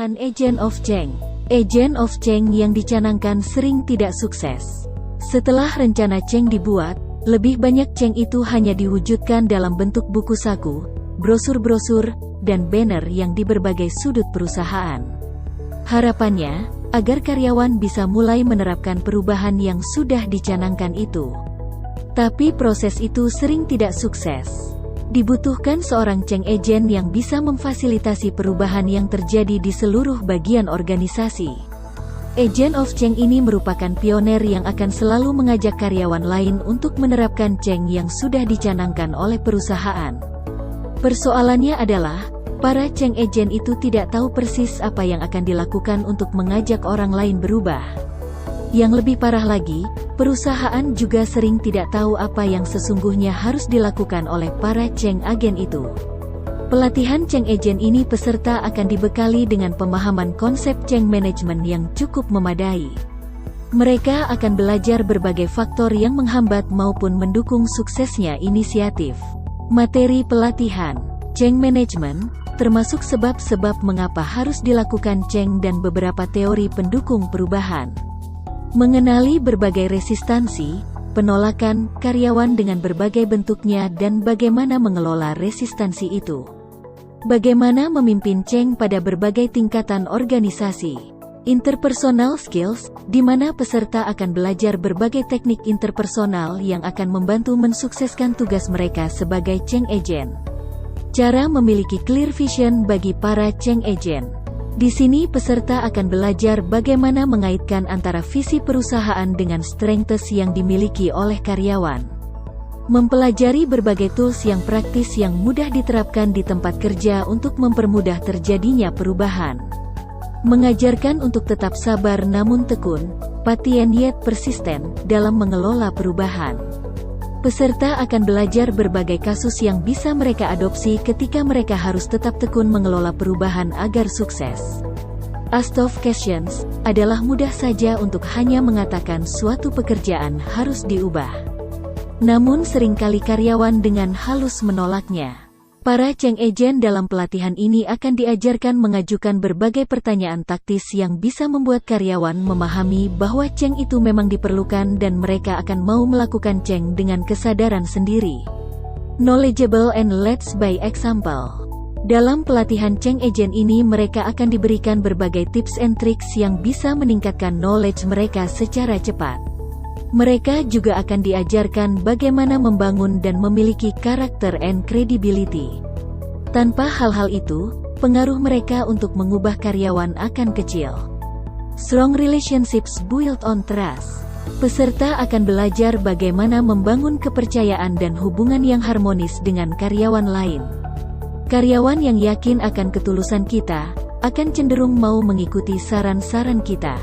Pelatihan Agent of Change. Agent of Change yang dicanangkan sering tidak sukses. Setelah rencana Change dibuat, lebih banyak Change itu hanya diwujudkan dalam bentuk buku saku, brosur-brosur, dan banner yang di berbagai sudut perusahaan. Harapannya, agar karyawan bisa mulai menerapkan perubahan yang sudah dicanangkan itu. Tapi proses itu sering tidak sukses. Dibutuhkan seorang change agent yang bisa memfasilitasi perubahan yang terjadi di seluruh bagian organisasi. Agent of Change ini merupakan pioner yang akan selalu mengajak karyawan lain untuk menerapkan change yang sudah dicanangkan oleh perusahaan. Persoalannya adalah, para change agent itu tidak tahu persis apa yang akan dilakukan untuk mengajak orang lain berubah. Yang lebih parah lagi, perusahaan juga sering tidak tahu apa yang sesungguhnya harus dilakukan oleh para change agent itu. Pelatihan change agent ini peserta akan dibekali dengan pemahaman konsep change management yang cukup memadai. Mereka akan belajar berbagai faktor yang menghambat maupun mendukung suksesnya inisiatif. Materi pelatihan, change management, termasuk sebab-sebab mengapa harus dilakukan change dan beberapa teori pendukung perubahan. Mengenali berbagai resistansi, penolakan, karyawan dengan berbagai bentuknya dan bagaimana mengelola resistansi itu. Bagaimana memimpin change pada berbagai tingkatan organisasi. Interpersonal skills, di mana peserta akan belajar berbagai teknik interpersonal yang akan membantu mensukseskan tugas mereka sebagai change agent. Cara memiliki clear vision bagi para change agent. Di sini peserta akan belajar bagaimana mengaitkan antara visi perusahaan dengan strengths yang dimiliki oleh karyawan. Mempelajari berbagai tools yang praktis yang mudah diterapkan di tempat kerja untuk mempermudah terjadinya perubahan. Mengajarkan untuk tetap sabar namun tekun, patient yet persisten, dalam mengelola perubahan. Peserta akan belajar berbagai kasus yang bisa mereka adopsi ketika mereka harus tetap tekun mengelola perubahan agar sukses. Ask tough questions adalah mudah saja untuk hanya mengatakan suatu pekerjaan harus diubah. Namun seringkali karyawan dengan halus menolaknya. Para change agent dalam pelatihan ini akan diajarkan mengajukan berbagai pertanyaan taktis yang bisa membuat karyawan memahami bahwa change itu memang diperlukan dan mereka akan mau melakukan change dengan kesadaran sendiri. Knowledgeable and leads by example. Dalam pelatihan change agent ini mereka akan diberikan berbagai tips and tricks yang bisa meningkatkan knowledge mereka secara cepat. Mereka juga akan diajarkan bagaimana membangun dan memiliki karakter and credibility. Tanpa hal-hal itu, pengaruh mereka untuk mengubah karyawan akan kecil. Strong relationships built on trust. Peserta akan belajar bagaimana membangun kepercayaan dan hubungan yang harmonis dengan karyawan lain. Karyawan yang yakin akan ketulusan kita, akan cenderung mau mengikuti saran-saran kita.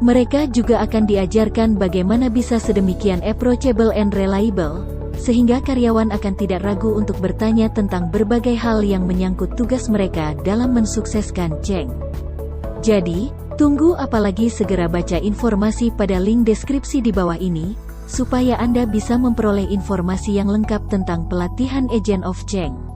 Mereka juga akan diajarkan bagaimana bisa sedemikian approachable and reliable, sehingga karyawan akan tidak ragu untuk bertanya tentang berbagai hal yang menyangkut tugas mereka dalam mensukseskan change. Jadi, tunggu apalagi segera baca informasi pada link deskripsi di bawah ini, supaya Anda bisa memperoleh informasi yang lengkap tentang pelatihan Agent of Change.